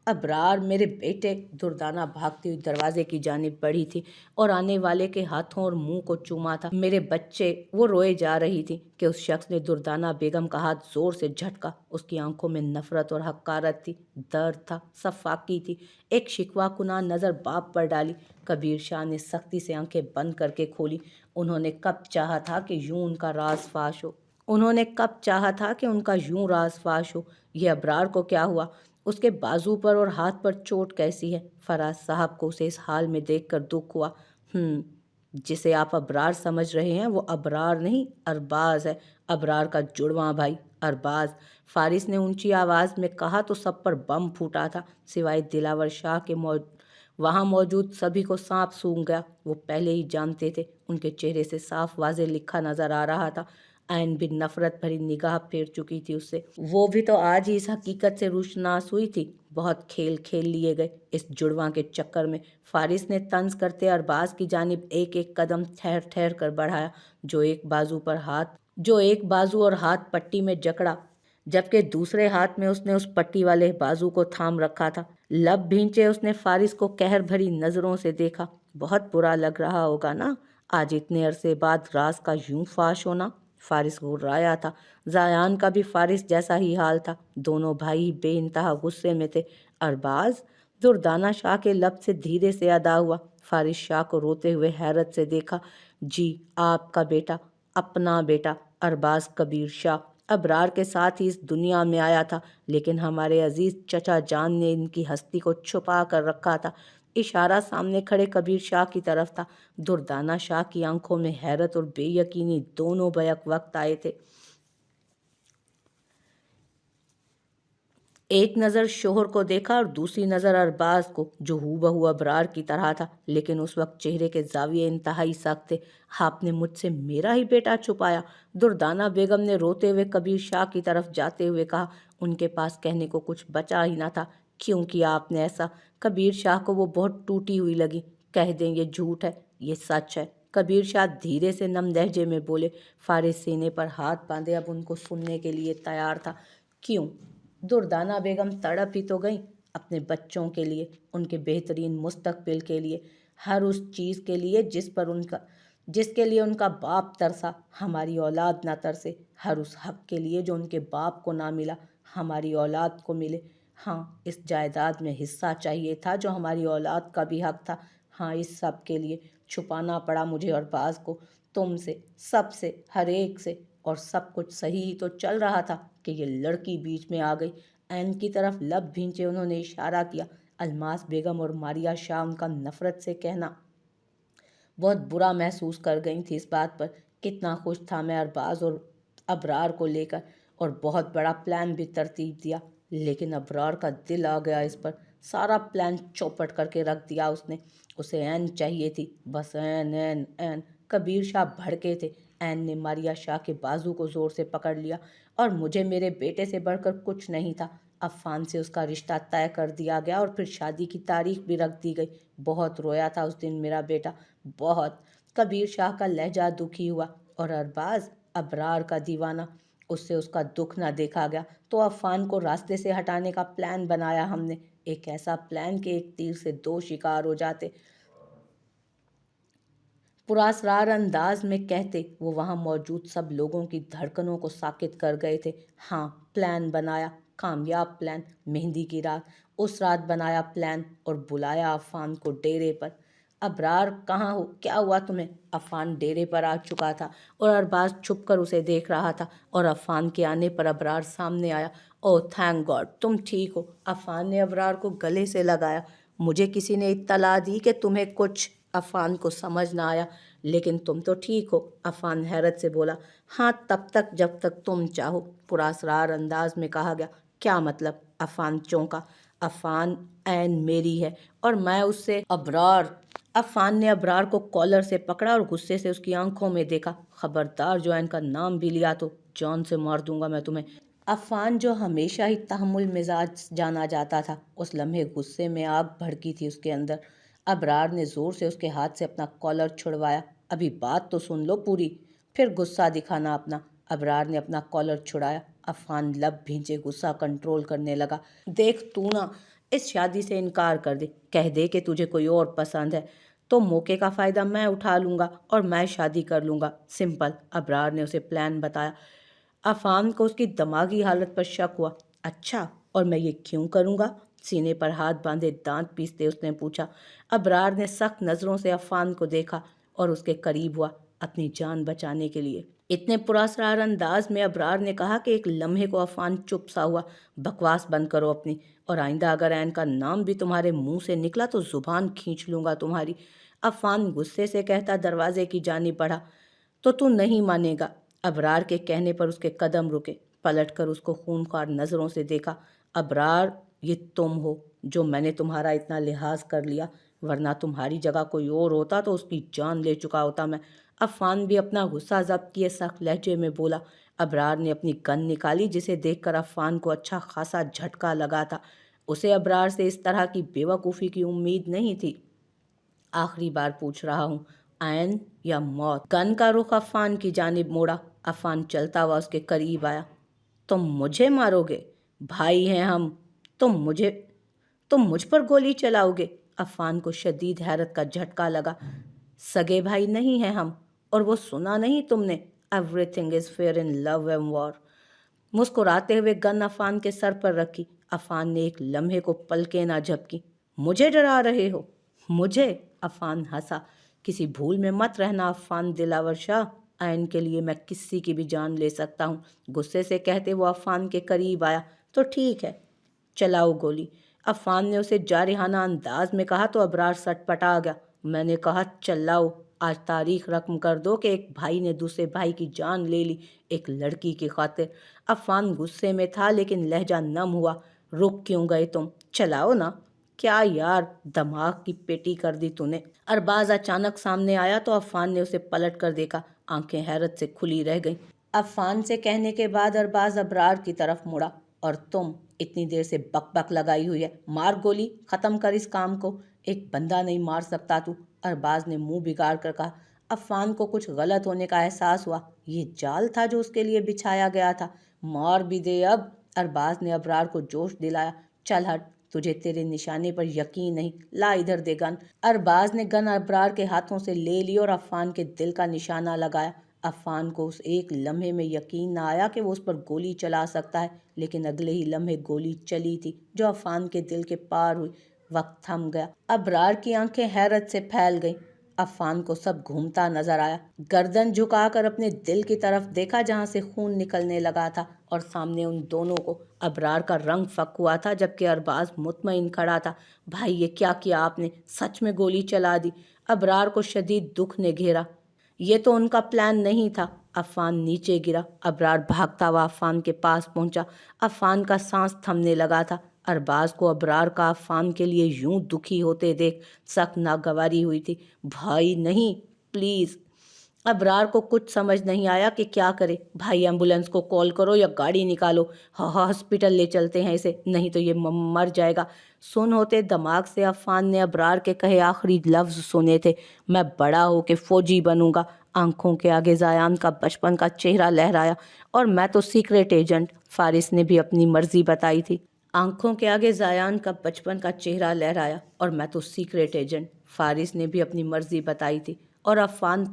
ابرار میرے بیٹے! دردانہ بھاگتی ہوئی دروازے کی جانب بڑھی تھی اور آنے والے کے ہاتھوں اور منہ کو چوما تھا۔ میرے بچے! وہ روئے جا رہی تھی کہ اس شخص نے دردانہ بیگم کا ہاتھ زور سے جھٹکا۔ اس کی آنکھوں میں نفرت اور حقارت تھی، درد تھا، صفاقی تھی۔ ایک شکوہ کناہ نظر باپ پر ڈالی۔ کبیر شاہ نے سختی سے آنکھیں بند کر کے کھولی۔ انہوں نے کب چاہا تھا کہ یوں ان کا راز فاش ہو؟ یہ ابرار کو کیا ہوا؟ اس کے بازو پر اور ہاتھ پر چوٹ کیسی ہے؟ فراز صاحب کو اسے اس حال میں دیکھ کر دکھ ہوا۔ جسے آپ ابرار سمجھ رہے ہیں وہ ابرار نہیں، ارباز ہے، ابرار کا جڑواں بھائی، ارباز۔ فارس نے اونچی آواز میں کہا تو سب پر بم پھوٹا تھا، سوائے دلاور شاہ کے وہاں موجود سبھی کو سانپ سونگھ گیا۔ وہ پہلے ہی جانتے تھے، ان کے چہرے سے صاف واضح لکھا نظر آ رہا تھا۔ عین بھی نفرت بھری نگاہ پھیر چکی تھی اس سے۔ وہ بھی تو آج ہی اس حقیقت سے روشناس ہوئی تھی۔ بہت کھیل کھیل لیے گئے اس جڑواں کے چکر میں۔ فارس نے طنز کرتے ارباز کی جانب ایک ایک قدم ٹھہر ٹھہر کر بڑھایا، جو ایک بازو اور ہاتھ پٹی میں جکڑا، جبکہ دوسرے ہاتھ میں اس نے اس پٹی والے بازو کو تھام رکھا تھا۔ لب بھینچے اس نے فارس کو قہر بھری نظروں سے دیکھا۔ بہت برا لگ رہا ہوگا نا آج اتنے عرصے بعد راز کا یوں فاش ہونا؟ فارس غرایا تھا۔ زایان کا بھی فارس جیسا ہی حال تھا۔ دونوں بھائی بے انتہا غصے میں تھے۔ ارباز؟ دردانہ شاہ کے لب سے دھیرے سے ادا ہوا۔ فارس شاہ کو روتے ہوئے حیرت سے دیکھا۔ جی، آپ کا بیٹا، اپنا بیٹا، ارباز کبیر شاہ، ابرار کے ساتھ ہی اس دنیا میں آیا تھا، لیکن ہمارے عزیز چچا جان نے ان کی ہستی کو چھپا کر رکھا تھا۔ اشارہ سامنے کھڑے کبیر شاہ کی طرف تھا۔ دردانہ شاہ کی آنکھوں میں حیرت اور بے یقینی دونوں بیک وقت آئے تھے۔ ایک نظر شوہر کو دیکھا اور دوسری نظر ارباز کو، جو ہو بہو ابرار کی طرح تھا، لیکن اس وقت چہرے کے زاویے انتہائی سخت تھے۔ آپ نے مجھ سے میرا ہی بیٹا چھپایا؟ دردانہ بیگم نے روتے ہوئے کبیر شاہ کی طرف جاتے ہوئے کہا۔ ان کے پاس کہنے کو کچھ بچا ہی نہ تھا۔ کیوں کیا آپ نے ایسا؟ کبیر شاہ کو وہ بہت ٹوٹی ہوئی لگی۔ کہہ دیں یہ جھوٹ ہے، یہ سچ ہے، کبیر شاہ دھیرے سے نم لہجے میں بولے۔ فارس سینے پر ہاتھ باندھے اب ان کو سننے کے لیے تیار تھا۔ کیوں؟ دردانہ بیگم تڑپ ہی تو گئیں، اپنے بچوں کے لیے، ان کے بہترین مستقبل کے لیے، ہر اس چیز کے لیے جس کے لیے ان کا باپ ترسا، ہماری اولاد نہ ترسے، ہر اس حق کے لیے جو ان کے باپ کو نہ ملا، ہماری اولاد کو ملے۔ ہاں، اس جائیداد میں حصہ چاہیے تھا جو ہماری اولاد کا بھی حق تھا۔ ہاں، اس سب کے لیے چھپانا پڑا مجھے ارباز کو، تم سے، سب سے، ہر ایک سے، اور سب کچھ صحیح ہی تو چل رہا تھا کہ یہ لڑکی بیچ میں آ گئی۔ عین کی طرف لب بھینچے انہوں نے اشارہ کیا۔ الماس بیگم اور ماریا شاہ ان کا نفرت سے کہنا بہت برا محسوس کر گئی تھی اس بات پر۔ کتنا خوش تھا میں ارباز اور ابرار کو لے کر، اور بہت بڑا پلان بھی ترتیب دیا، لیکن ابرار کا دل آ گیا اس پر۔ سارا پلان چوپٹ کر کے رکھ دیا اس نے۔ اسے عین چاہیے تھی، بس عین عین عین۔ کبیر شاہ بھڑکے تھے۔ عین نے ماریا شاہ کے بازو کو زور سے پکڑ لیا۔ اور مجھے میرے بیٹے سے بڑھ کر کچھ نہیں تھا۔ عفان سے اس کا رشتہ طے کر دیا گیا اور پھر شادی کی تاریخ بھی رکھ دی گئی۔ بہت رویا تھا اس دن میرا بیٹا، بہت۔ کبیر شاہ کا لہجہ دکھی ہوا۔ اور ارباز، ابرار کا دیوانہ، اس سے اس کا دکھ نہ دیکھا گیا تو عفان کو راستے سے ہٹانے کا پلان بنایا ہم نے، ایک ایسا پلان کہ ایک تیر سے دو شکار ہو جاتے۔ پراسرار انداز میں کہتے وہ وہاں موجود سب لوگوں کی دھڑکنوں کو ساکت کر گئے تھے۔ ہاں، پلان بنایا، کامیاب پلان۔ مہندی کی رات، اس رات بنایا پلان اور بلایا عفان کو ڈیرے پر۔ ابرار کہاں ہو؟ کیا ہوا تمہیں؟ عفان ڈیرے پر آ چکا تھا اور ارباز چھپ کر اسے دیکھ رہا تھا، اور عفان کے آنے پر ابرار سامنے آیا۔ او تھینک گاڈ، تم ٹھیک ہو۔ عفان نے ابرار کو گلے سے لگایا۔ مجھے کسی نے اطلاع دی کہ تمہیں کچھ، عفان کو سمجھ نہ آیا۔ لیکن تم تو ٹھیک ہو، عفان حیرت سے بولا۔ ہاں، تب تک جب تک تم چاہو، پراسرار انداز میں کہا گیا۔ کیا مطلب؟ عفان چونکا۔ عفان عین میری ہے اور میں اس سے ابرار۔ عفان نے ابرار کو کالر سے پکڑا اور غصے سے اس کی آنکھوں میں دیکھا۔ خبردار جو عین کا نام بھی لیا تو جان سے مار دوں گا میں تمہیں۔ عفان جو ہمیشہ ہی تحمل مزاج جانا جاتا تھا، اس لمحے غصے میں آگ بھڑکی تھی اس کے اندر۔ ابرار نے زور سے اس کے ہاتھ سے اپنا کالر چھڑوایا۔ ابھی بات تو سن لو پوری، پھر غصہ دکھانا اپنا۔ ابرار نے اپنا کالر چھڑایا۔ عفان لب بھینچے غصہ کنٹرول کرنے لگا۔ دیکھ تو نا، इस शादी से इनकार कर दे, कह दे कि तुझे कोई और पसंद है, तो मौके का फ़ायदा मैं उठा लूँगा और मैं शादी कर लूँगा, सिंपल। अबरार ने उसे प्लान बताया। अफ़ान को उसकी दिमागी हालत पर शक हुआ। अच्छा, और मैं ये क्यों करूँगा? सीने पर हाथ बांधे दांत पीसते उसने पूछा। अबरार ने सख्त नज़रों से अफ़ान को देखा और उसके करीब हुआ, अपनी जान बचाने के लिए। इतने पुरस्कार अंदाज में अबरार ने कहा कि एक लम्हे को अफ़ान चुप सा हुआ। बकवास बंद करो अपनी, और आइंदा अगर ऐन का नाम भी तुम्हारे मुंह से निकला तो ज़ुबान खींच लूँगा तुम्हारी। अफ़ान गुस्से से कहता दरवाजे की जानिब बढ़ा। तो तू नहीं मानेगा। अबरार के कहने पर उसके कदम रुके। पलटकर उसको खूंखार नज़रों से देखा। अबरार, ये तुम हो जो मैंने तुम्हारा इतना लिहाज कर लिया, वरना तुम्हारी जगह कोई और होता तो उसकी जान ले चुका होता मैं। अफ़ान भी अपना गुस्सा ज़ब्त किए सख्त लहजे में बोला। अबरार ने अपनी गन निकाली, जिसे देखकर अफ़ान को अच्छा खासा झटका लगा था। उसे अबरार से इस तरह की बेवकूफ़ी की उम्मीद नहीं थी। आखिरी बार पूछ रहा हूँ, ऐन या मौत? गन का रुख अफ़ान की जानिब मोड़ा। अफ़ान चलता हुआ उसके करीब आया। तुम मुझे मारोगे? भाई हैं हम। तुम तुम मुझ पर गोली चलाओगे? अफ़ान को शदीद हैरत का झटका लगा। सगे भाई नहीं हैं हम, और वो सुना नहीं तुमने, everything is fair in love and war. मुस्कुराते हुए गन अफ़ान के सर पर रखी। अफ़ान ने एक लम्हे को पलकें ना झपकी। मुझे डरा रहे हो? मुझे? अफ़ान हंसा। किसी भूल में मत रहना अफ़ान दिलावर शाह, ऐन के लिए मैं किसी की भी जान ले सकता हूँ। गुस्से से कहते वो अफ़ान के करीब आया। तो ठीक है, चलाओ गोली। अफ़ान ने उसे जारिहाना अंदाज में कहा तो अबरार सटपटा गया। मैंने कहा चलाओ, आज तारीख रकम कर दो कि एक भाई ने दूसरे भाई की जान ले ली, एक लड़की की खातिर। अफ़ान गुस्से में था लेकिन लहजा नम हुआ। रुक क्यों गए तुम? चलाओ ना। क्या यार, दिमाग की पेटी कर दी तूने। अरबाज अचानक सामने आया तो अफ़ान ने उसे पलट कर देखा। आंखें हैरत से खुली रह गईं। अफ़ान से कहने के बाद अरबाज अबरार की तरफ मुड़ा। और तुम इतनी देर से बक बक लगाई हुई है, मार गोली, ख़त्म कर इस काम को। एक बंदा नहीं मार सकता तू? अरबाज ने मुंह बिगाड़ कर कहा। अफ़ान को कुछ गलत होने का एहसास हुआ। ये जाल था जो उसके लिए बिछाया गया था। मार भी दे अब। अरबाज ने अबरार को जोश दिलाया। चल हट, तुझे तेरे निशाने पर यकीन नहीं, ला इधर दे गन। अरबाज ने गन अबरार के हाथों से ले ली और अफ़ान के दिल का निशाना लगाया। अफ़ान को उस एक लम्हे में यकीन न आया कि वो उस पर गोली चला सकता है, लेकिन अगले ही लम्हे गोली चली थी जो अफ़ान के दिल के पार हुई। वक्त थम गया। अबरार की आंखें हैरत से फैल गईं। अफ़ान को सब घूमता नजर आया। गर्दन झुकाकर अपने दिल की तरफ देखा जहां से खून निकलने लगा था, और सामने उन दोनों को अबरार का रंग फक हुआ था जबकि अरबाज मुतमईन खड़ा था। भाई, ये क्या किया आपने? सच में गोली चला दी? अबरार को शदीद दुख ने घेरा। ये तो उनका प्लान नहीं था। अफ़ान नीचे गिरा। अबरार भागता हुआ अफ़ान के पास पहुंचा। अफ़ान का सांस थमने लगा था। अरबाज को अबरार का अफ़ान के लिए यूं दुखी होते देख सख्त नागवारी हुई थी। भाई नहीं, प्लीज़। अबरार को कुछ समझ नहीं आया कि क्या करे। भाई, एम्बुलेंस को कॉल करो या गाड़ी निकालो, हॉस्पिटल ले चलते हैं इसे, नहीं तो ये मर जाएगा। सुन होते दिमाग से अफ़ान ने अबरार के कहे आखिरी लफ्ज़ सुने थे। मैं बड़ा हो के फ़ौजी बनूंगा। आंखों के आगे ज़ायान का बचपन का चेहरा लहराया। और मैं तो सीक्रेट एजेंट, फारिस ने भी अपनी मर्जी बताई थी। आंखों के आगे ज़ायान का बचपन का चेहरा लहराया। और मैं तो सीक्रेट एजेंट, फारिस ने भी अपनी मर्जी बताई थी। और अफ़ान,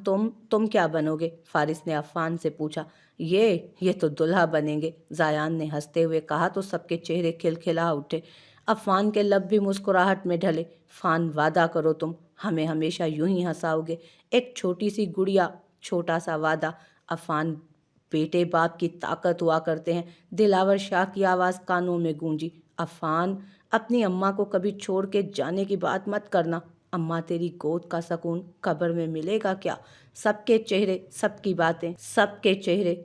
तुम क्या बनोगे? फारिस ने अफ़ान से पूछा। ये तो दुल्हा बनेंगे, ज़ायान ने हंसते हुए कहा तो सबके चेहरे खिलखिला उठे। अफ़ान के लब भी मुस्कुराहट में ढले। फ़ान, वादा करो तुम हमें हमेशा यूं ही हंसाओगे। एक छोटी सी गुड़िया, छोटा सा वादा। अफ़ान, बेटे बाप की ताकत हुआ करते हैं। दिलावर शाह की आवाज़ कानों में गूंजी। अफ़ान, अपनी अम्मा को कभी छोड़ के जाने की बात मत करना। अम्मा, तेरी गोद का सुकून कब्र में मिलेगा क्या? सबके चेहरे,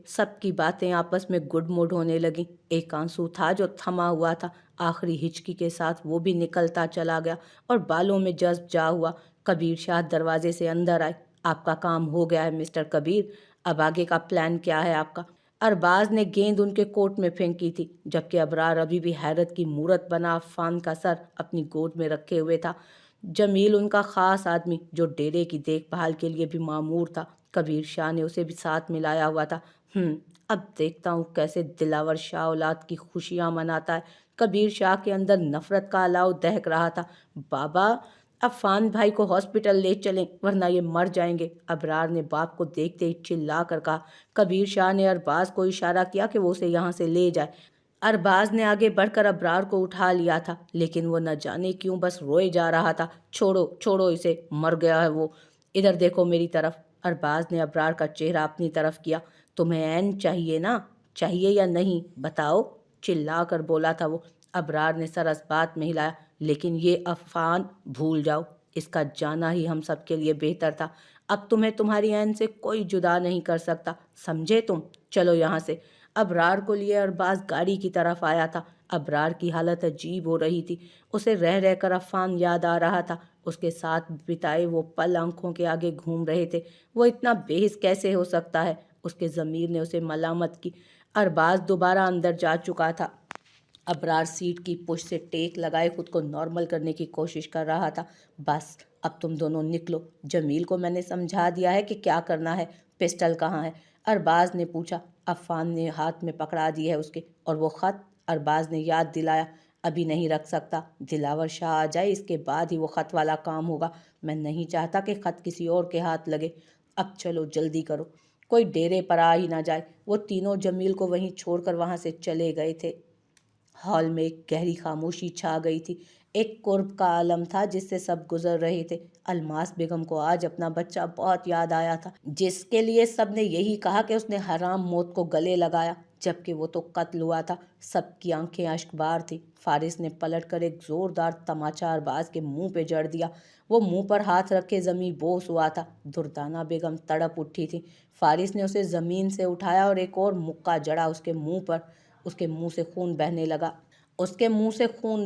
सबकी बातें आपस में गुडमुड होने लगी। एक आंसू था जो थमा हुआ था, आखिरी हिचकी के साथ वो भी निकलता चला गया और बालों में जज्ब जा हुआ। कबीर शाह दरवाजे से अंदर आए। आपका काम हो गया है मिस्टर कबीर, अब आगे का प्लान क्या है आपका? अरबाज ने गेंद उनके कोट में फेंकी थी, जबकि अबरार अभी भी हैरत की मूरत बना अफ़ान का सर अपनी गोद में रखे हुए था। जमील, उनका ख़ास आदमी जो डेरे की देखभाल के लिए भी मामूर था, कबीर शाह ने उसे भी साथ मिलाया हुआ था। अब देखता हूँ कैसे दिलावर शाह औलाद की खुशियाँ मनाता है। कबीर शाह के अंदर नफरत का अलाव दहक रहा था। बाबा, अफान भाई को हॉस्पिटल ले चलें वरना ये मर जाएंगे, अबरार ने बाप को देखते ही चिल्ला कर कहा। कबीर शाह ने अरबाज को इशारा किया कि वो उसे यहाँ से ले जाए। अरबाज ने आगे बढ़कर अबरार को उठा लिया था, लेकिन वो न जाने क्यों बस रोए जा रहा था। छोड़ो छोड़ो इसे, मर गया है वो। इधर देखो मेरी तरफ। अरबाज ने अबरार का चेहरा अपनी तरफ किया। तुम्हें ऐन चाहिए ना, चाहिए या नहीं बताओ, चिल्ला कर बोला था वो। अबरार ने सर इस बात में हिलाया। लेकिन ये अफान भूल जाओ, इसका जाना ही हम सब के लिए बेहतर था। अब तुम्हें तुम्हारी ऐन से कोई जुदा नहीं कर सकता, समझे तुम? चलो यहाँ से। अबरार को लिए अरबाज गाड़ी की तरफ आया था। अबरार की हालत अजीब हो रही थी। उसे रह रह कर अफान याद आ रहा था। उसके साथ बिताए वो पल आंखों के आगे घूम रहे थे। वो इतना बेहिस कैसे हो सकता है? उसके ज़मीर ने उसे मलामत की। अरबाज दोबारा अंदर जा चुका था। अबरार सीट की पुश से टेक लगाए खुद को नॉर्मल करने की कोशिश कर रहा था। बस अब तुम दोनों निकलो, जमील को मैंने समझा दिया है कि क्या करना है। पिस्टल कहाँ है? अरबाज ने पूछा। अफान ने हाथ में पकड़ा दी है उसके। और वो ख़त? अरबाज ने याद दिलाया। अभी नहीं रख सकता, दिलावर शाह आ जाए इसके बाद ही वो ख़त वाला काम होगा। मैं नहीं चाहता कि ख़त किसी और के हाथ लगे। अब चलो जल्दी करो, कोई डेरे पर आ ही ना जाए। वो तीनों जमील को वहीं छोड़कर वहाँ से चले गए थे। हॉल में एक गहरी खामोशी छा गई थी। एक कुर्ब का आलम था जिससे सब गुजर रहे थे। अलमास बेगम को आज अपना बच्चा बहुत याद आया था, जिसके लिए सब ने यही कहा कि उसने हराम मौत को गले लगाया, जबकि वो तो कत्ल हुआ था। सबकी आंखें अश्कबार थी। फारिस ने पलटकर एक जोरदार तमाचा अरबाज के मुंह पे जड़ दिया। वो मुंह पर हाथ रखे जमीन बोस हुआ था। दुर्दाना बेगम तड़प उठी थी। फारिस ने उसे जमीन से उठाया और एक और मुक्का जड़ा उसके मुंह पर। उसके मुंह से खून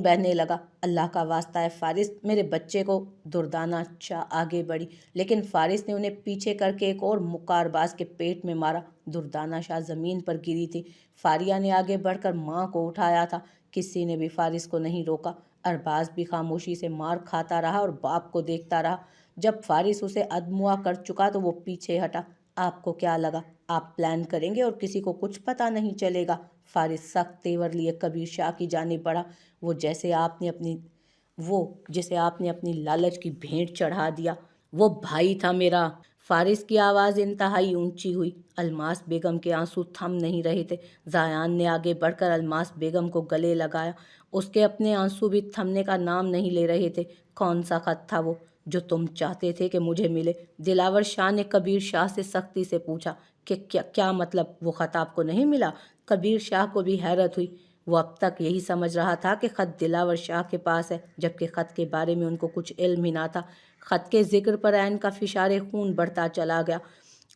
बहने लगा। अल्लाह का वास्ता है फारिस, मेरे बच्चे को। दुर्दाना शाह आगे बढ़ी, लेकिन फारिस ने उन्हें पीछे करके एक और मुक्का अरबाज के पेट में मारा। दुर्दाना शाह जमीन पर गिरी थी। फारिया ने आगे बढ़कर माँ को उठाया था। किसी ने भी फारिस को नहीं रोका। अरबाज भी खामोशी से मार खाता रहा और बाप को देखता रहा। जब फारिस उसे अदमुआ कर चुका तो वो पीछे हटा। आपको क्या लगा आप प्लान करेंगे और किसी को कुछ पता नहीं चलेगा? फारिस सख्त तेवर लिए कबीर शाह की जानिब बढ़ा। वो जिसे आपने अपनी लालच की भेंट चढ़ा दिया, वो भाई था मेरा। फारिस की आवाज़ इंतहाई ऊंची हुई। अलमास बेगम के आंसू थम नहीं रहे थे। जायान ने आगे बढ़कर अलमास बेगम को गले लगाया। उसके अपने आंसू भी थमने का नाम नहीं ले रहे थे। कौन सा खत था वो जो तुम चाहते थे कि मुझे मिले? दिलावर शाह ने कबीर शाह से सख्ती से पूछा। कि क्या मतलब, वो खत आपको नहीं मिला? कबीर शाह को भी हैरत हुई। वो अब तक यही समझ रहा था कि ख़त दिलावर शाह के पास है, जबकि ख़त के बारे में उनको कुछ इल्म ही ना था। ख़त के जिक्र पर ऐन का फिशारे खून बढ़ता चला गया।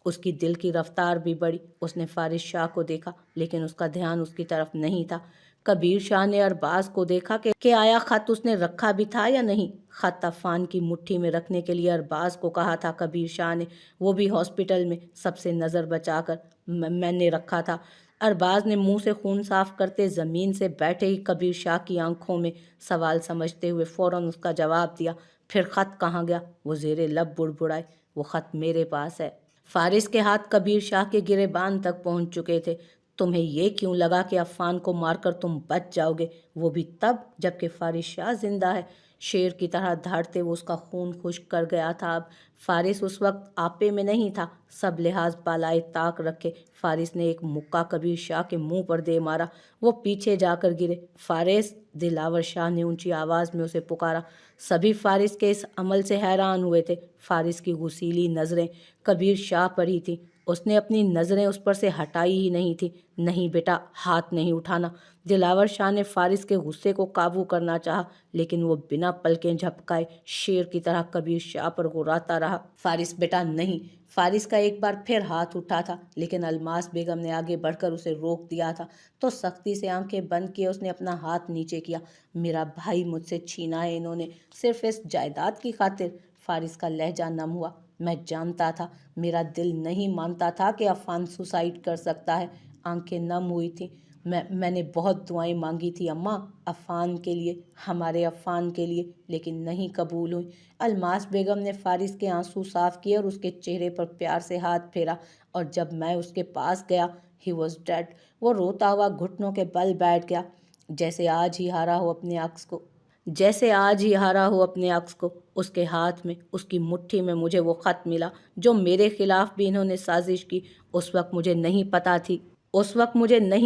उसकी दिल की रफ्तार भी बढ़ी। उसने फारिस शाह को देखा, लेकिन उसका ध्यान उसकी तरफ नहीं था। कबीर शाह ने अरबाज को देखा कि आया ख़त उसने रखा भी था या नहीं। ख़त अफान की मुट्ठी में रखने के लिए अरबाज को कहा था कबीर शाह ने, वो भी हॉस्पिटल में, सबसे नज़र बचाकर। मैंने रखा था। अरबाज ने मुंह से खून साफ करते ज़मीन से बैठे ही कबीर शाह की आंखों में सवाल समझते हुए फ़ौरन उसका जवाब दिया। फिर ख़त कहाँ गया? वो ज़ेरे लब बुड़बुड़ाए। वो ख़त मेरे पास है। फारिस के हाथ कबीर शाह के गिरेबान तक पहुंच चुके थे। तुम्हें ये क्यों लगा कि अफान को मारकर तुम बच जाओगे, वो भी तब जबकि फारिस शाह जिंदा है? शेर की तरह धाड़ते वो उसका खून खुश्क कर गया था। अब फारिस उस वक्त आपे में नहीं था। सब लिहाज बालाए ताक रखे फारिस ने एक मुक्का कबीर शाह के मुंह पर दे मारा। वो पीछे जाकर गिरे। फारिस, दिलावर शाह ने ऊंची आवाज़ में उसे पुकारा। सभी फारिस के इस अमल से हैरान हुए थे। फारिस की गुसीली नज़रें कबीर शाह पर ही थी। उसने अपनी नज़रें उस पर से हटाई ही नहीं थी। नहीं बेटा, हाथ नहीं उठाना। दिलावर शाह ने फारिस के गुस्से को काबू करना चाहा, लेकिन वो बिना पलकें झपकाए शेर की तरह कबीर शाह पर गुर्राता रहा। फारिस बेटा नहीं। फारिस का एक बार फिर हाथ उठा था, लेकिन अलमास बेगम ने आगे बढ़कर उसे रोक दिया था। तो सख्ती से आंखें बंद किए उसने अपना हाथ नीचे किया। मेरा भाई मुझसे छीना है इन्होंने, सिर्फ इस जायदाद की खातिर। फारिस का लहजा नम हुआ। मैं जानता था, मेरा दिल नहीं मानता था कि अफान सुसाइड कर सकता है। आंखें नम हुई थी। मैंने बहुत दुआएं मांगी थी अम्मा, अफान के लिए, हमारे अफान के लिए, लेकिन नहीं कबूल हुई। अलमास बेगम ने फारिस के आंसू साफ किए और उसके चेहरे पर प्यार से हाथ फेरा। और जब मैं उसके पास गया, ही वॉज डेड। वो रोता हुआ घुटनों के बल बैठ गया। जैसे आज ही हारा हो अपने अक्स को जैसे आज ही हारा हो अपने अक्स को। उसके हाथ में, उसकी मुट्ठी में मुझे वो ख़त मिला जो मेरे खिलाफ भी इन्होंने साजिश की। उस वक्त मुझे नहीं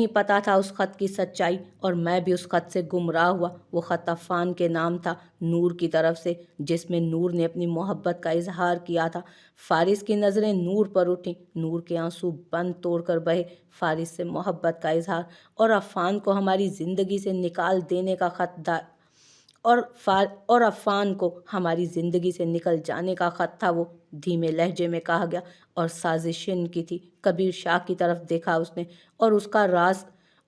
पता था उस ख़त की सच्चाई, और मैं भी उस ख़त से गुमराह हुआ। वो ख़त अफ़ान के नाम था, नूर की तरफ से, जिसमें नूर ने अपनी मोहब्बत का इजहार किया था। फ़ारिस की नज़रें नूर पर उठीं, नूर के आंसू बंद तोड़कर बहे। फ़ारिस से मोहब्बत का इजहार और अफ़ान को हमारी ज़िंदगी से निकाल देने का ख़त और अफ़ान को हमारी ज़िंदगी से निकल जाने का ख़त था वो। धीमे लहजे में कहा गया, और साजिश इनकी थी। कबीर शाह की तरफ देखा उसने, और उसका राज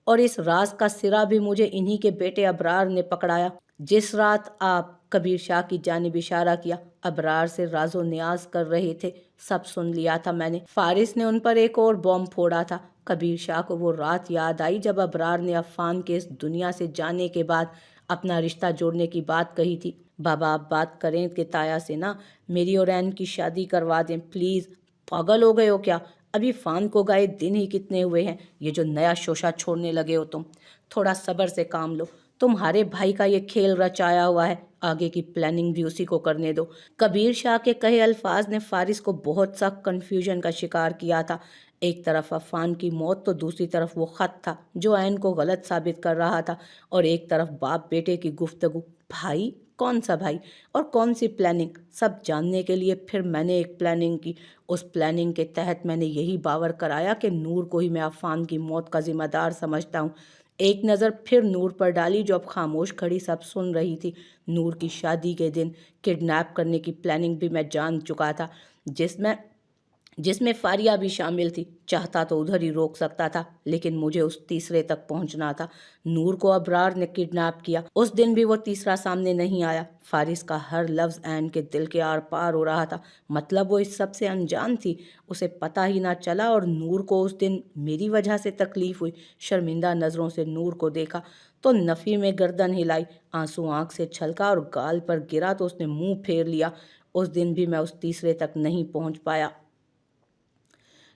और इस राज का सिरा भी मुझे इन्हीं के बेटे अबरार ने पकड़ाया। जिस रात आप कबीर शाह की जानिब इशारा किया, अबरार से राजो नियाज कर रहे थे, सब सुन लिया था मैंने। फ़ारिस ने उन पर एक और बॉम्ब फोड़ा था। कबीर शाह को वो रात याद आई जब अबरार ने अफ़ान के इस दुनिया से जाने के बाद अपना रिश्ता जोड़ने की बात कही थी। बाबा, आप बात करें कि ताया से ना मेरी और ऐन की शादी करवा दें प्लीज़। पागल हो गए हो क्या? अभी फ़ान को गए दिन ही कितने हुए हैं? ये जो नया शोशा छोड़ने लगे हो तुम, थोड़ा सब्र से काम लो। तुम्हारे भाई का ये खेल रचाया हुआ है, आगे की प्लानिंग भी उसी को करने दो। कबीर शाह के कहे अल्फाज ने फ़ारिस को बहुत सा कन्फ्यूजन का शिकार किया था। एक तरफ अफ़ान की मौत तो दूसरी तरफ वो ख़त था जो ऐन को गलत साबित कर रहा था, और एक तरफ बाप बेटे की गुफ्तगू। भाई? कौन सा भाई? और कौन सी प्लानिंग? सब जानने के लिए फिर मैंने एक प्लानिंग की। उस प्लानिंग के तहत मैंने यही बावर कराया कि नूर को ही मैं अफ़ान की मौत का ज़िम्मेदार समझता हूँ। एक नज़र फिर नूर पर डाली जो अब खामोश खड़ी सब सुन रही थी। नूर की शादी के दिन किडनैप करने की प्लानिंग भी मैं जान चुका था, जिसमें जिसमें फारिया भी शामिल थी। चाहता तो उधर ही रोक सकता था, लेकिन मुझे उस तीसरे तक पहुंचना था। नूर को अबरार ने किडनैप किया, उस दिन भी वो तीसरा सामने नहीं आया। फारिस का हर लफ्ज़ ऐन के दिल के आर पार हो रहा था। मतलब वो इस सब से अनजान थी, उसे पता ही ना चला, और नूर को उस दिन मेरी वजह से तकलीफ़ हुई। शर्मिंदा नज़रों से नूर को देखा तो नफ़ी में गर्दन हिलाई, आंसू आंख से छलका और गाल पर गिरा तो उसने मुंह फेर लिया। उस दिन भी मैं उस तीसरे तक नहीं पहुंच पाया,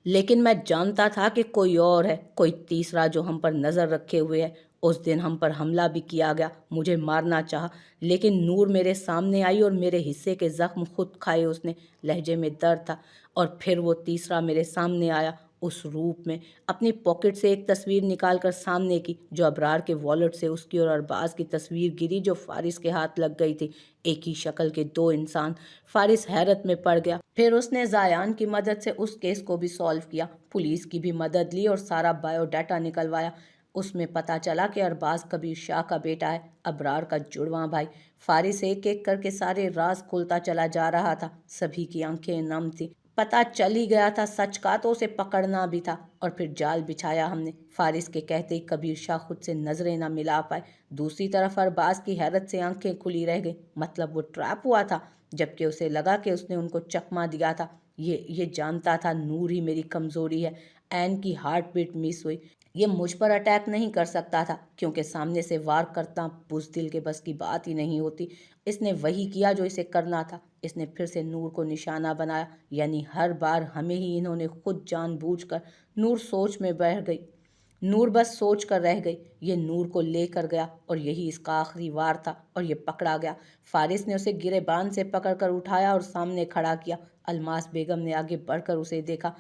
लेकिन मैं जानता था कि कोई और है, कोई तीसरा जो हम पर नज़र रखे हुए है। उस दिन हम पर हमला भी किया गया, मुझे मारना चाहा, लेकिन नूर मेरे सामने आई और मेरे हिस्से के ज़ख्म खुद खाए उसने। लहजे में दर्द था। और फिर वो तीसरा मेरे सामने आया, उस रूप में। अपनी पॉकेट से एक तस्वीर निकाल कर सामने की, जो अबरार के वॉलेट से उसकी और अरबाज की तस्वीर गिरी जो फारिस के हाथ लग गई थी। एक ही शक्ल के दो इंसान। फारिस हैरत में पड़ गया। फिर उसने जायान की मदद से उस केस को भी सॉल्व किया, पुलिस की भी मदद ली और सारा बायोडाटा निकलवाया। उसमें पता चला कि अरबाज कबीर शाह का बेटा है, अबरार का जुड़वां भाई। फारिस एक एक करके सारे राज खोलता चला जा रहा था। सभी की आंखें नम थी। पता चल ही गया था सच का, तो उसे पकड़ना भी था। और फिर जाल बिछाया हमने। फारिस के कहते ही कबीर शाह खुद से नजरें न मिला पाए। दूसरी तरफ अरबाज की हैरत से आंखें खुली रह गई। मतलब वो ट्रैप हुआ था, जबकि उसे लगा कि उसने उनको चकमा दिया था। ये जानता था नूर ही मेरी कमज़ोरी है। ऐन की हार्ट बीट मिस हुई। ये मुझ पर अटैक नहीं कर सकता था, क्योंकि सामने से वार करता बुज़दिल के बस की बात ही नहीं होती। इसने वही किया जो इसे करना था। इसने फिर से नूर को निशाना बनाया, यानी हर बार हमें ही इन्होंने खुद जानबूझकर। नूर सोच में बह गई। नूर बस सोच कर रह गई। ये नूर को लेकर गया, और यही इसका आखिरी वार था, और ये पकड़ा गया। फारिस ने उसे गिरेबान से पकड़कर उठाया और सामने खड़ा किया। अलमास बेगम ने आगे बढ़कर उसे देखा।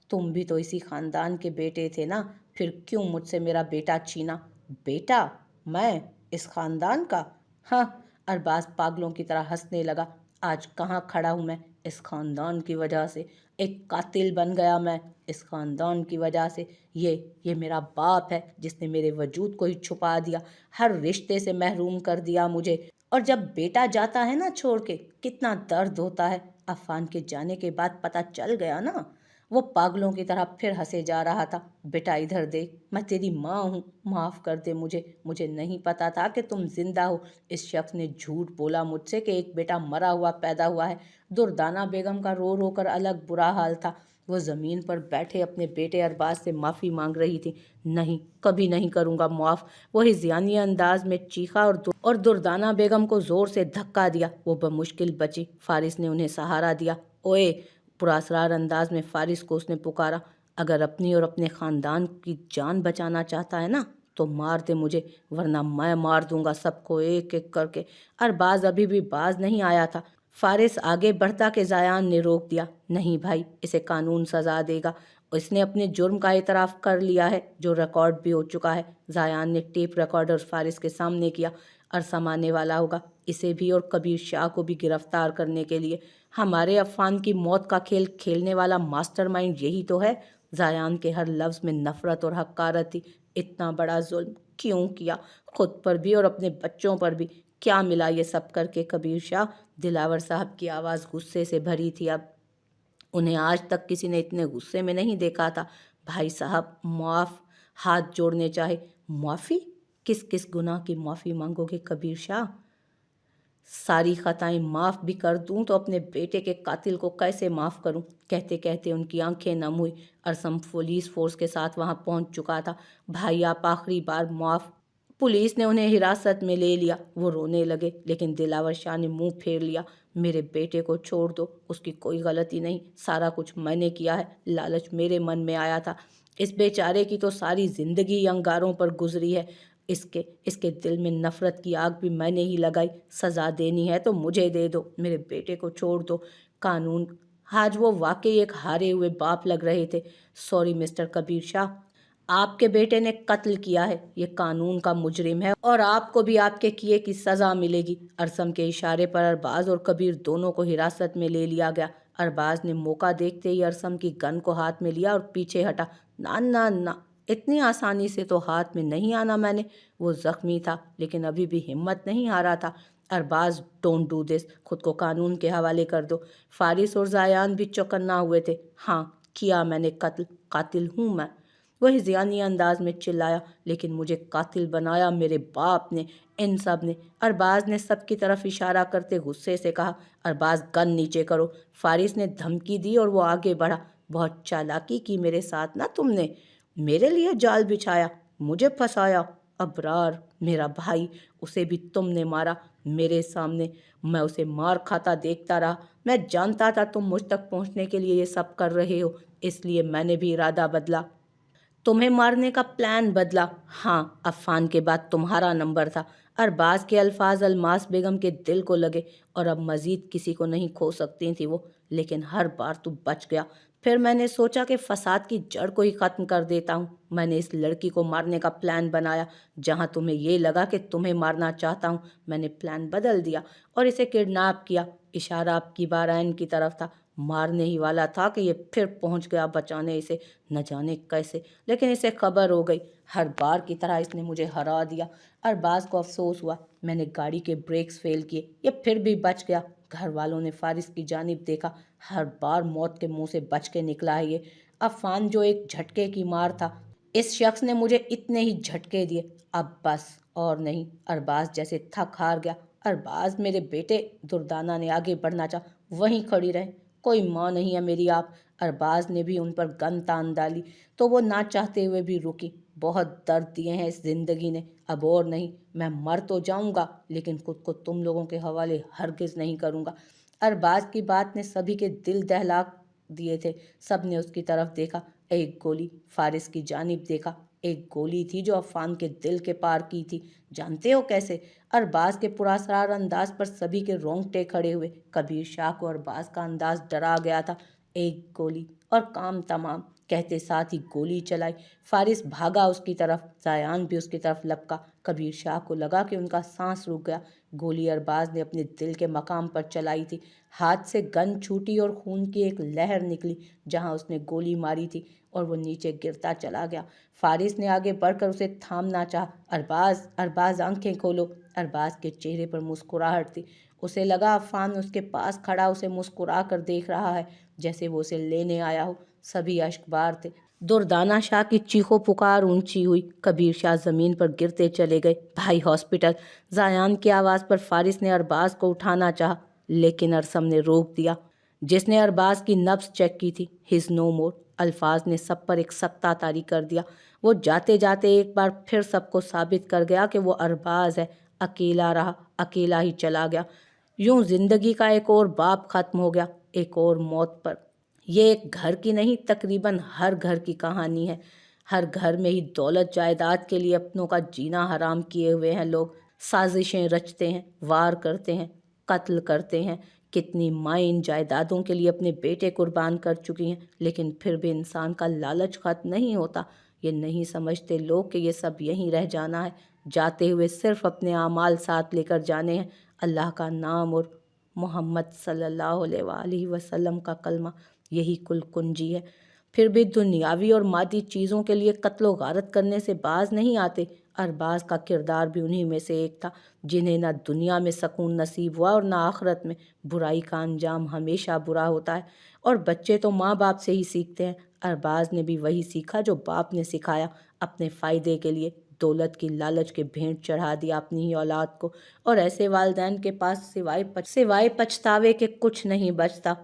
तुम भी तो इसी खानदान के बेटे थे ना, फिर क्यों मुझसे मेरा बेटा छीना? बेटा? मैं? इस खानदान का? हाँ। अरबाज पागलों की तरह हंसने लगा। आज कहाँ खड़ा हूँ मैं? इस खानदान की वजह से। एक कातिल बन गया मैं, इस खानदान की वजह से। ये मेरा बाप है, जिसने मेरे वजूद को ही छुपा दिया, हर रिश्ते से महरूम कर दिया मुझे। और जब बेटा जाता है ना छोड़ के, कितना दर्द होता है। अफान के जाने के बाद पता चल गया ना। वो पागलों की तरह फिर हंसे जा रहा था। बेटा इधर देख, मैं तेरी माँ हूँ, माफ़ कर दे मुझे नहीं पता था कि तुम जिंदा हो। इस शख्स ने झूठ बोला मुझसे कि एक बेटा मरा हुआ पैदा हुआ है। दुर्दाना बेगम का रो रो कर अलग बुरा हाल था। वो ज़मीन पर बैठे अपने बेटे अरबाज से माफ़ी मांग रही थी। नहीं, कभी नहीं करूँगा मुआफ़। वो हिज़ियानी अंदाज में चीखा और दुर्दाना बेगम को ज़ोर से धक्का दिया। वो बमुश्किल बची। फारिस ने उन्हें सहारा दिया। ओए, पुरअसरार अंदाज में फारिस को उसने पुकारा। अगर अपनी और अपने ख़ानदान की जान बचाना चाहता है ना, تو مار دے مجھے، ورنہ میں مار دوں گا سب کو ایک ایک کر کے۔ ارباز ابھی بھی باز نہیں آیا تھا۔ فارس آگے بڑھتا کہ زیان نے روک دیا۔ نہیں بھائی، اسے قانون سزا دے گا، اس نے اپنے جرم کا اعتراف کر لیا ہے، جو ریکارڈ بھی ہو چکا ہے۔ زیان نے ٹیپ ریکارڈر فارس کے سامنے کیا۔ عرصم آنے والا ہوگا، اسے بھی اور کبیر شاہ کو بھی گرفتار کرنے کے لیے۔ ہمارے عفان کی موت کا کھیل کھیلنے والا ماسٹر مائنڈ یہی تو ہے۔ زیان کے ہر لفظ میں نفرت اور حقارت تھی۔ اتنا بڑا ظلم کیوں کیا؟ خود پر بھی اور اپنے بچوں پر بھی۔ کیا ملا یہ سب کر کے کبیر شاہ؟ دلاور صاحب کی آواز غصے سے بھری تھی اب۔ انہیں آج تک کسی نے اتنے غصے میں نہیں دیکھا تھا۔ بھائی صاحب معاف، ہاتھ جوڑنے چاہے۔ معافی؟ کس کس گناہ کی معافی مانگو گے کبیر شاہ؟ ساری خطائیں معاف بھی کر دوں تو اپنے بیٹے کے قاتل کو کیسے معاف کروں؟ کہتے کہتے ان کی آنکھیں نم ہوئی۔ عرصم پولیس فورس کے ساتھ وہاں پہنچ چکا تھا۔ بھائی آپ آخری بار معاف۔ پولیس نے انہیں حراست میں لے لیا۔ وہ رونے لگے، لیکن دلاور شاہ نے منہ پھیر لیا۔ میرے بیٹے کو چھوڑ دو، اس کی کوئی غلطی نہیں، سارا کچھ میں نے کیا ہے، لالچ میرے من میں آیا تھا۔ اس بیچارے کی تو ساری زندگی انگاروں پر گزری ہے، اس کے دل میں نفرت کی آگ بھی میں نے ہی لگائی۔ سزا دینی ہے تو مجھے دے دو، میرے بیٹے کو چھوڑ دو۔ قانون، آج وہ واقعی ایک ہارے ہوئے باپ لگ رہے تھے۔ سوری مسٹر کبیر شاہ، آپ کے بیٹے نے قتل کیا ہے، یہ قانون کا مجرم ہے اور آپ کو بھی آپ کے کیے کی سزا ملے گی۔ عرصم کے اشارے پر ارباز اور کبیر دونوں کو حراست میں لے لیا گیا۔ ارباز نے موقع دیکھتے ہی عرصم کی گن کو ہاتھ میں لیا اور پیچھے ہٹا۔ نہ نہ نہ، اتنی آسانی سے تو ہاتھ میں نہیں آنا میں نے۔ وہ زخمی تھا لیکن ابھی بھی ہمت نہیں ہارا تھا۔ ارباز ڈونٹ ڈو دس، خود کو قانون کے حوالے کر دو۔ فارس اور زیان بھی چوکنا ہوئے تھے۔ ہاں کیا میں نے قتل، قاتل ہوں میں۔ وہ ہذیانی انداز میں چلایا، لیکن مجھے قاتل بنایا میرے باپ نے، ان سب نے۔ ارباز نے سب کی طرف اشارہ کرتے غصے سے کہا۔ ارباز گن نیچے کرو۔ فارس نے دھمکی دی اور وہ آگے بڑھا۔ بہت چالاکی کی میرے ساتھ نا تم نے، میرے لیے جال بچھایا، مجھے پھنسایا۔ ابرار میرا بھائی، اسے بھی تم نے مارا میرے سامنے۔ میں اسے مار کھاتا دیکھتا رہا۔ میں جانتا تھا تم مجھ تک پہنچنے کے لیے یہ سب کر رہے ہو، اس لیے میں نے بھی ارادہ بدلا، تمہیں مارنے کا پلان بدلا۔ ہاں، عفان کے بعد تمہارا نمبر تھا۔ ارباز کے الفاظ الماس بیگم کے دل کو لگے، اور اب مزید کسی کو نہیں کھو سکتی تھی وہ، لیکن ہر بار تو بچ گیا۔ پھر میں نے سوچا کہ فساد کی جڑ کو ہی ختم کر دیتا ہوں۔ میں نے اس لڑکی کو مارنے کا پلان بنایا۔ جہاں تمہیں یہ لگا کہ تمہیں مارنا چاہتا ہوں، میں نے پلان بدل دیا اور اسے کڈنیپ کیا۔ اشارہ آپ کی بارائن کی طرف تھا۔ مارنے ہی والا تھا کہ یہ پھر پہنچ گیا بچانے اسے، نہ جانے کیسے، لیکن اسے خبر ہو گئی۔ ہر بار کی طرح اس نے مجھے ہرا دیا۔ ارباز کو افسوس ہوا، میں نے گاڑی کے بریکس فیل کیے، یہ پھر بھی بچ گیا۔ گھر والوں نے فارس کی جانب دیکھا۔ ہر بار موت کے منہ سے بچ کے نکلا ہے یہ۔ عفان جو ایک جھٹکے کی مار تھا، اس شخص نے مجھے اتنے ہی جھٹکے دیے۔ اب بس اور نہیں۔ ارباز جیسے تھک ہار گیا۔ ارباز میرے بیٹے، دردانہ نے آگے بڑھنا چاہا۔ وہیں کھڑی رہے، کوئی ماں نہیں ہے میری آپ۔ ارباز نے بھی ان پر گن تان ڈالی تو وہ نہ چاہتے ہوئے بھی رکی۔ بہت درد دیے ہیں اس زندگی نے، اب اور نہیں۔ میں مر تو جاؤں گا لیکن خود کو تم لوگوں کے حوالے ہرگز نہیں کروں گا۔ ارباز کی بات نے سبھی کے دل دہلا دیے تھے۔ سب نے اس کی طرف دیکھا۔ ایک گولی فارس کی جانب دیکھا۔ ایک گولی تھی جو عفان کے دل کے پار کی تھی۔ جانتے ہو کیسے؟ ارباز کے پراسرار انداز پر سبھی کے رونگٹے کھڑے ہوئے۔ کبیر شاہ کو ارباز کا انداز ڈرا گیا تھا۔ ایک گولی اور کام تمام، کہتے ساتھ ہی گولی چلائی۔ فارس بھاگا اس کی طرف، زیان بھی اس کی طرف لپکا۔ کبیر شاہ کو لگا کہ ان کا سانس رک گیا۔ گولی ارباز نے اپنے دل کے مقام پر چلائی تھی۔ ہاتھ سے گن چھوٹی اور خون کی ایک لہر نکلی جہاں اس نے گولی ماری تھی، اور وہ نیچے گرتا چلا گیا۔ فارس نے آگے بڑھ کر اسے تھامنا چاہا۔ ارباز، ارباز آنکھیں کھولو۔ ارباز کے چہرے پر مسکراہٹ تھی۔ اسے لگا عفان اس کے پاس کھڑا اسے مسکرا کر دیکھ رہا ہے، جیسے وہ اسے لینے آیا ہو۔ سبھی اشک بار تھے۔ دردانہ شاہ کی چیخو پکار اونچی ہوئی۔ کبیر شاہ زمین پر گرتے چلے گئے۔ بھائی ہاسپٹل۔ زیان کی آواز پر فارس نے ارباز کو اٹھانا چاہا، لیکن عرصم نے روک دیا، جس نے ارباز کی نبض چیک کی تھی۔ ہز نو مور۔ الفاظ نے سب پر ایک سکتہ طاری کر دیا۔ وہ جاتے جاتے ایک بار پھر سب کو ثابت کر گیا کہ وہ ارباز ہے۔ اکیلا رہا، اکیلا ہی چلا گیا۔ یوں زندگی کا ایک اور باب ختم ہو گیا، ایک اور موت پر۔ یہ ایک گھر کی نہیں، تقریباً ہر گھر کی کہانی ہے۔ हर घर में ही दौलत जायदाद के लिए अपनों का जीना हराम किए हुए हैं लोग। साजिशें रचते हैं, वार करते हैं, कत्ल करते हैं। कितनी माएँ इन जायदादों के लिए अपने बेटे कुर्बान कर चुकी हैं, लेकिन फिर भी इंसान का लालच खत्म नहीं होता। ये नहीं समझते लोग कि ये सब यहीं रह जाना है। जाते हुए सिर्फ अपने आमाल साथ लेकर जाने हैं, अल्लाह का नाम और मोहम्मद सल्लल्लाहु अलैहि वसल्लम का कलमा, यही कुल कुंजी है। फिर भी दुनियावी और मादी चीज़ों के लिए कत्लो गारत करने से बाज नहीं आते। अरबाज का किरदार भी उन्हीं में से एक था, जिन्हें ना दुनिया में सकून नसीब हुआ और ना आखिरत में। बुराई का अंजाम हमेशा बुरा होता है, और बच्चे तो माँ बाप से ही सीखते हैं। अरबाज ने भी वही सीखा जो बाप ने सिखाया। अपने फ़ायदे के लिए दौलत की लालच के भेंट चढ़ा दिया अपनी ही औलाद को, और ऐसे वालिदैन के पास सिवाय पछतावे के कुछ नहीं बचता।